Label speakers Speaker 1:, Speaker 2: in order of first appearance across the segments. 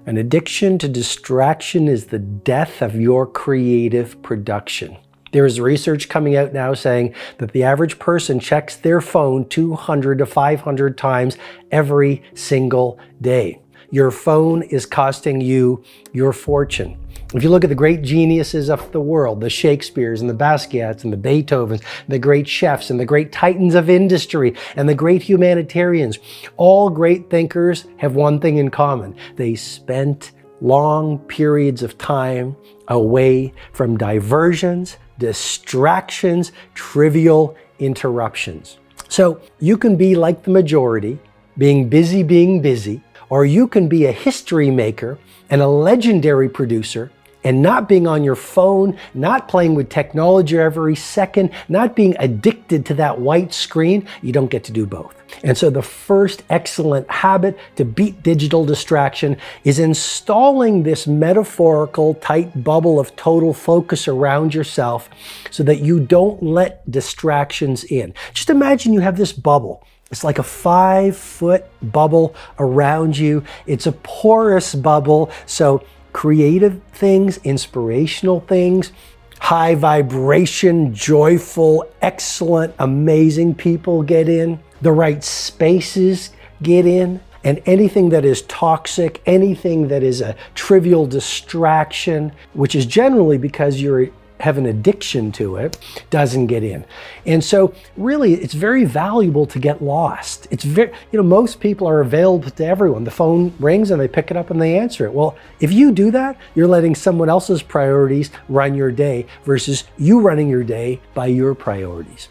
Speaker 1: An addiction to distraction is the death of your creative production. There is research coming out now saying that the average person checks their phone 200 to 500 times every single day. Your phone is costing you your fortune. If you look at the great geniuses of the world, the Shakespeares and the Basquiats and the Beethovens, the great chefs and the great titans of industry and the great humanitarians, all great thinkers have one thing in common. They spent long periods of time away from diversions, distractions, trivial interruptions. So you can be like the majority, being busy, or you can be a history maker and a legendary producer and not being on your phone, not playing with technology every second, not being addicted to that white screen. You don't get to do both. And so the first excellent habit to beat digital distraction is installing this metaphorical tight bubble of total focus around yourself so that you don't let distractions in. Just imagine you have this bubble. It's like a 5-foot bubble around you. It's a porous bubble, so creative things, inspirational things, high vibration, joyful, excellent, amazing people get in. The right spaces get in. And anything that is toxic, anything that is a trivial distraction, which is generally because you have an addiction to it, doesn't get in. And so really it's very valuable to get lost. It's very, most people are available to everyone. The phone rings and they pick it up and they answer it. Well, if you do that, you're letting someone else's priorities run your day versus you running your day by your priorities.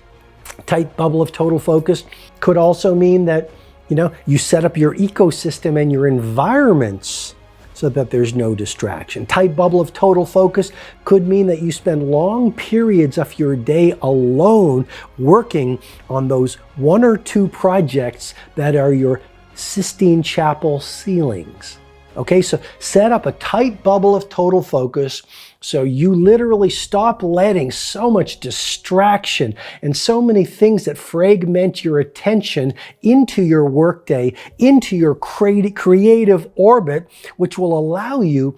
Speaker 1: Tight bubble of total focus could also mean that, you set up your ecosystem and your environments so that there's no distraction. Tight bubble of total focus could mean that you spend long periods of your day alone working on those 1 or 2 projects that are your Sistine Chapel ceilings. Okay, so set up a tight bubble of total focus so you literally stop letting so much distraction and so many things that fragment your attention into your workday, into your creative orbit, which will allow you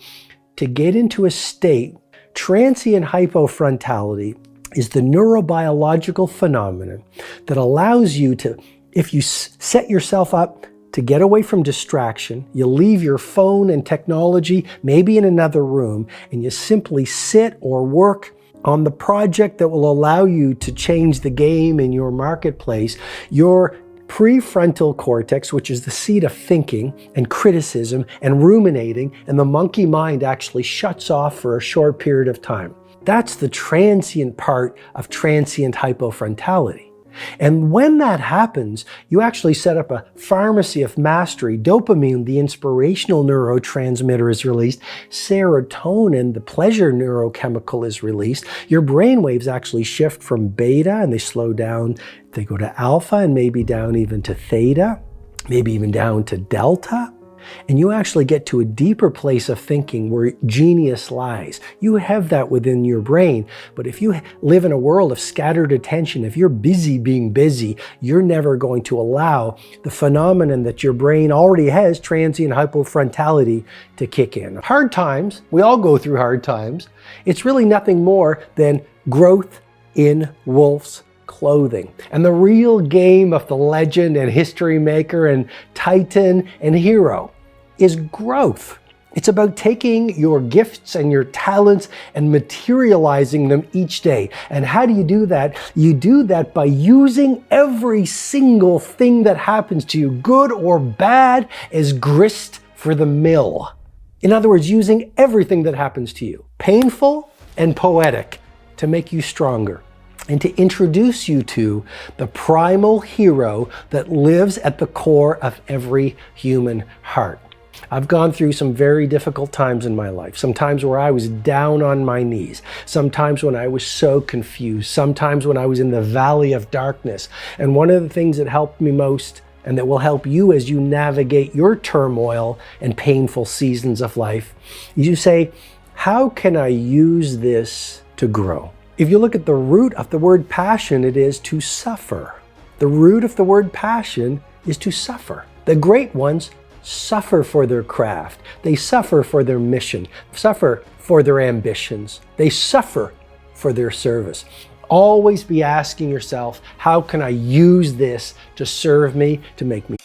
Speaker 1: to get into a state. Transient hypofrontality is the neurobiological phenomenon that allows you to, if you set yourself up to get away from distraction, you leave your phone and technology maybe in another room, and you simply sit or work on the project that will allow you to change the game in your marketplace. Your prefrontal cortex, which is the seat of thinking and criticism and ruminating, and the monkey mind actually shuts off for a short period of time. That's the transient part of transient hypofrontality. And when that happens, you actually set up a pharmacy of mastery. Dopamine, the inspirational neurotransmitter, is released. Serotonin, the pleasure neurochemical, is released. Your brain waves actually shift from beta and they slow down. They go to alpha and maybe down even to theta, maybe even down to delta. And you actually get to a deeper place of thinking where genius lies. You have that within your brain. But if you live in a world of scattered attention, if you're busy being busy, you're never going to allow the phenomenon that your brain already has, transient hypofrontality, to kick in. Hard times, we all go through hard times. It's really nothing more than growth in wolf's clothing. And the real game of the legend and history maker and titan and hero is growth. It's about taking your gifts and your talents and materializing them each day. And how do you do that? You do that by using every single thing that happens to you, good or bad, as grist for the mill. In other words, using everything that happens to you, painful and poetic, to make you stronger, and to introduce you to the primal hero that lives at the core of every human heart. I've gone through some very difficult times in my life. Sometimes where I was down on my knees. Sometimes when I was so confused. Sometimes when I was in the valley of darkness. And one of the things that helped me most, and that will help you as you navigate your turmoil and painful seasons of life, is you say, how can I use this to grow? If you look at the root of the word passion, it is to suffer. The root of the word passion is to suffer. The great ones suffer for their craft. They suffer for their mission, suffer for their ambitions. They suffer for their service. Always be asking yourself, how can I use this to serve me, to make me